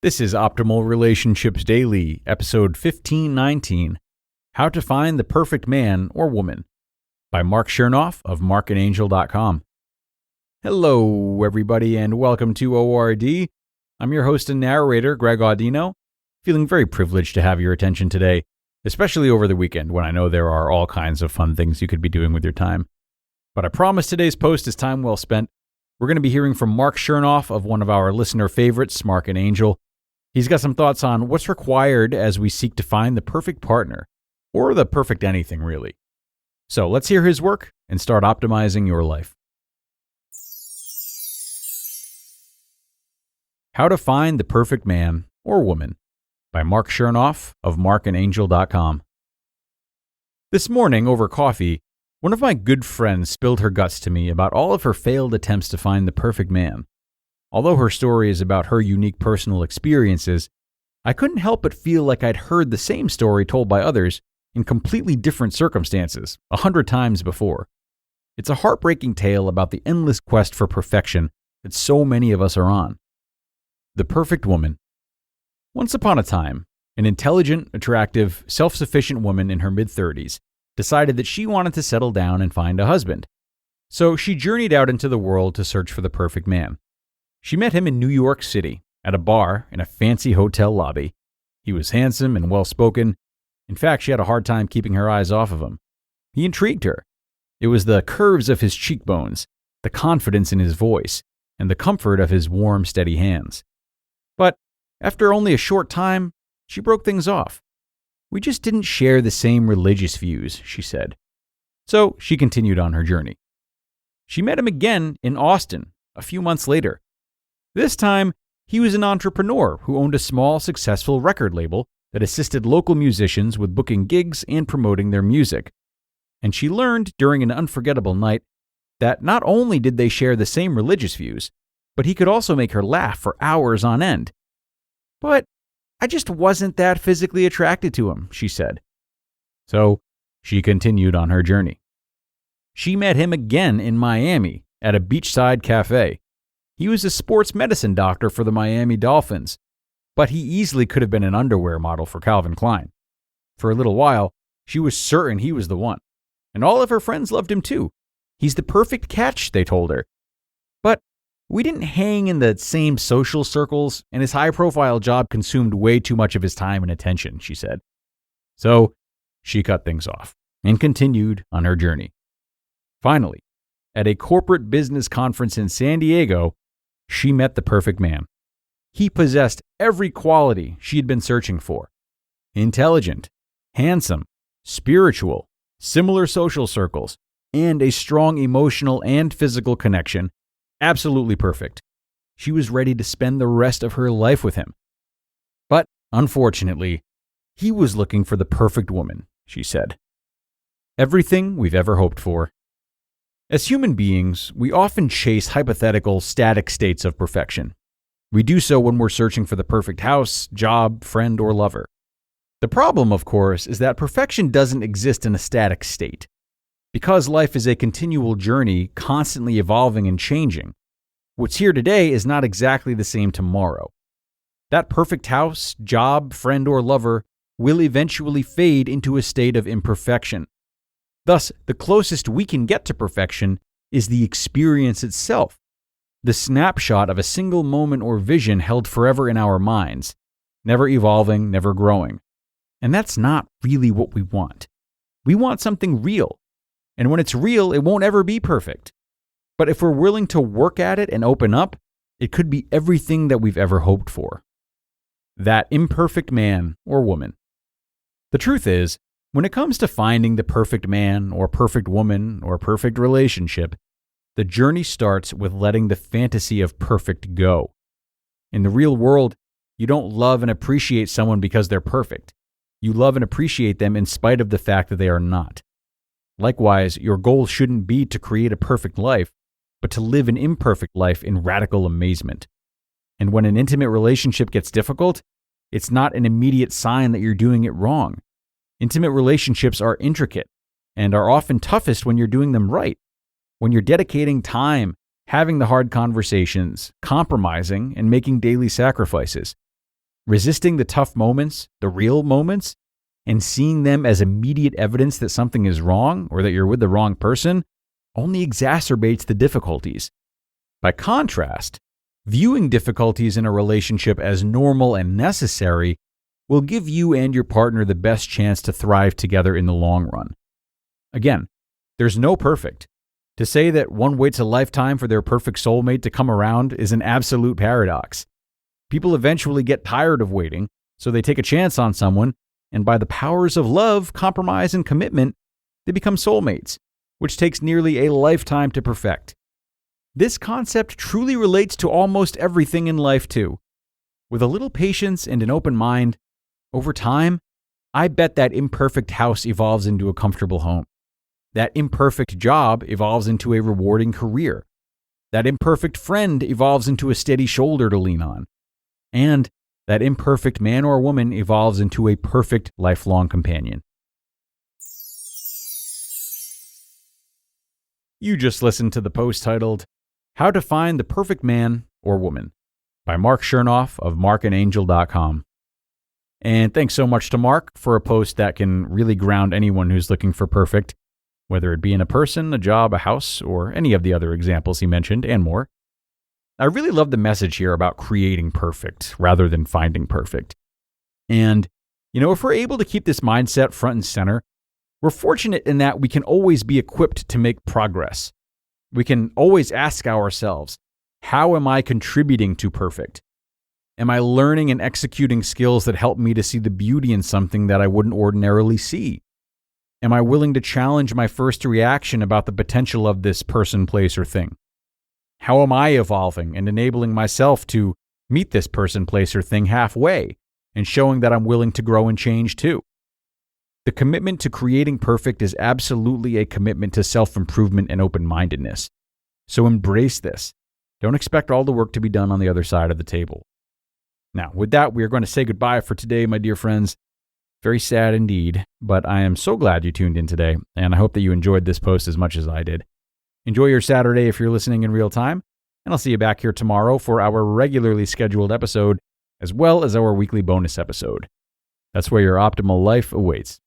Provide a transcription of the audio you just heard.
This is Optimal Relationships Daily, episode 1519, How to Find the Perfect Man or Woman, by Marc Chernoff of marcandangel.com. Hello, everybody, and welcome to ORD. I'm your host and narrator, Greg Audino, feeling very privileged to have your attention today, especially over the weekend when I know there are all kinds of fun things you could be doing with your time. But I promise today's post is time well spent. We're going to be hearing from Marc Chernoff of one of our listener favorites, Marc and Angel. He's got some thoughts on what's required as we seek to find the perfect partner, or the perfect anything, really. So let's hear his work and start optimizing your life. How to Find the Perfect Man or Woman, by Marc Chernoff of marcandangel.com. This morning, over coffee, one of my good friends spilled her guts to me about all of her failed attempts to find the perfect man. Although her story is about her unique personal experiences, I couldn't help but feel like I'd heard the same story told by others in completely different circumstances 100 times before. It's a heartbreaking tale about the endless quest for perfection that so many of us are on. The perfect woman. Once upon a time, an intelligent, attractive, self-sufficient woman in her mid-30s decided that she wanted to settle down and find a husband. So she journeyed out into the world to search for the perfect man. She met him in New York City, at a bar in a fancy hotel lobby. He was handsome and well-spoken. In fact, she had a hard time keeping her eyes off of him. He intrigued her. It was the curves of his cheekbones, the confidence in his voice, and the comfort of his warm, steady hands. But after only a short time, she broke things off. We just didn't share the same religious views, she said. So she continued on her journey. She met him again in Austin a few months later. This time, he was an entrepreneur who owned a small, successful record label that assisted local musicians with booking gigs and promoting their music. And she learned during an unforgettable night that not only did they share the same religious views, but he could also make her laugh for hours on end. But I just wasn't that physically attracted to him, she said. So she continued on her journey. She met him again in Miami at a beachside cafe. He was a sports medicine doctor for the Miami Dolphins, but he easily could have been an underwear model for Calvin Klein. For a little while, she was certain he was the one, and all of her friends loved him too. He's the perfect catch, they told her. But we didn't hang in the same social circles, and his high-profile job consumed way too much of his time and attention, she said. So she cut things off and continued on her journey. Finally, at a corporate business conference in San Diego, she met the perfect man. He possessed every quality she had been searching for. Intelligent, handsome, spiritual, similar social circles, and a strong emotional and physical connection. Absolutely perfect. She was ready to spend the rest of her life with him. But, unfortunately, he was looking for the perfect woman, she said. Everything we've ever hoped for. As human beings, we often chase hypothetical, static states of perfection. We do so when we're searching for the perfect house, job, friend, or lover. The problem, of course, is that perfection doesn't exist in a static state. Because life is a continual journey, constantly evolving and changing, what's here today is not exactly the same tomorrow. That perfect house, job, friend, or lover will eventually fade into a state of imperfection. Thus, the closest we can get to perfection is the experience itself, the snapshot of a single moment or vision held forever in our minds, never evolving, never growing. And that's not really what we want. We want something real. And when it's real, it won't ever be perfect. But if we're willing to work at it and open up, it could be everything that we've ever hoped for. That imperfect man or woman. The truth is, when it comes to finding the perfect man or perfect woman or perfect relationship, the journey starts with letting the fantasy of perfect go. In the real world, you don't love and appreciate someone because they're perfect. You love and appreciate them in spite of the fact that they are not. Likewise, your goal shouldn't be to create a perfect life, but to live an imperfect life in radical amazement. And when an intimate relationship gets difficult, it's not an immediate sign that you're doing it wrong. Intimate relationships are intricate and are often toughest when you're doing them right. When you're dedicating time, having the hard conversations, compromising, and making daily sacrifices. Resisting the tough moments, the real moments, and seeing them as immediate evidence that something is wrong or that you're with the wrong person only exacerbates the difficulties. By contrast, viewing difficulties in a relationship as normal and necessary will give you and your partner the best chance to thrive together in the long run. Again, there's no perfect. To say that one waits a lifetime for their perfect soulmate to come around is an absolute paradox. People eventually get tired of waiting, so they take a chance on someone, and by the powers of love, compromise, and commitment, they become soulmates, which takes nearly a lifetime to perfect. This concept truly relates to almost everything in life too. With a little patience and an open mind, over time, I bet that imperfect house evolves into a comfortable home. That imperfect job evolves into a rewarding career. That imperfect friend evolves into a steady shoulder to lean on. And that imperfect man or woman evolves into a perfect lifelong companion. You just listened to the post titled, How to Find the Perfect Man or Woman by Marc Chernoff of marcandangel.com. And thanks so much to Marc for a post that can really ground anyone who's looking for perfect, whether it be in a person, a job, a house, or any of the other examples he mentioned and more. I really love the message here about creating perfect rather than finding perfect. And, if we're able to keep this mindset front and center, we're fortunate in that we can always be equipped to make progress. We can always ask ourselves, how am I contributing to perfect? Am I learning and executing skills that help me to see the beauty in something that I wouldn't ordinarily see? Am I willing to challenge my first reaction about the potential of this person, place, or thing? How am I evolving and enabling myself to meet this person, place, or thing halfway and showing that I'm willing to grow and change too? The commitment to creating perfect is absolutely a commitment to self-improvement and open-mindedness. So embrace this. Don't expect all the work to be done on the other side of the table. Now, with that, we are going to say goodbye for today, my dear friends. Very sad indeed, but I am so glad you tuned in today, and I hope that you enjoyed this post as much as I did. Enjoy your Saturday if you're listening in real time, and I'll see you back here tomorrow for our regularly scheduled episode, as well as our weekly bonus episode. That's where your optimal life awaits.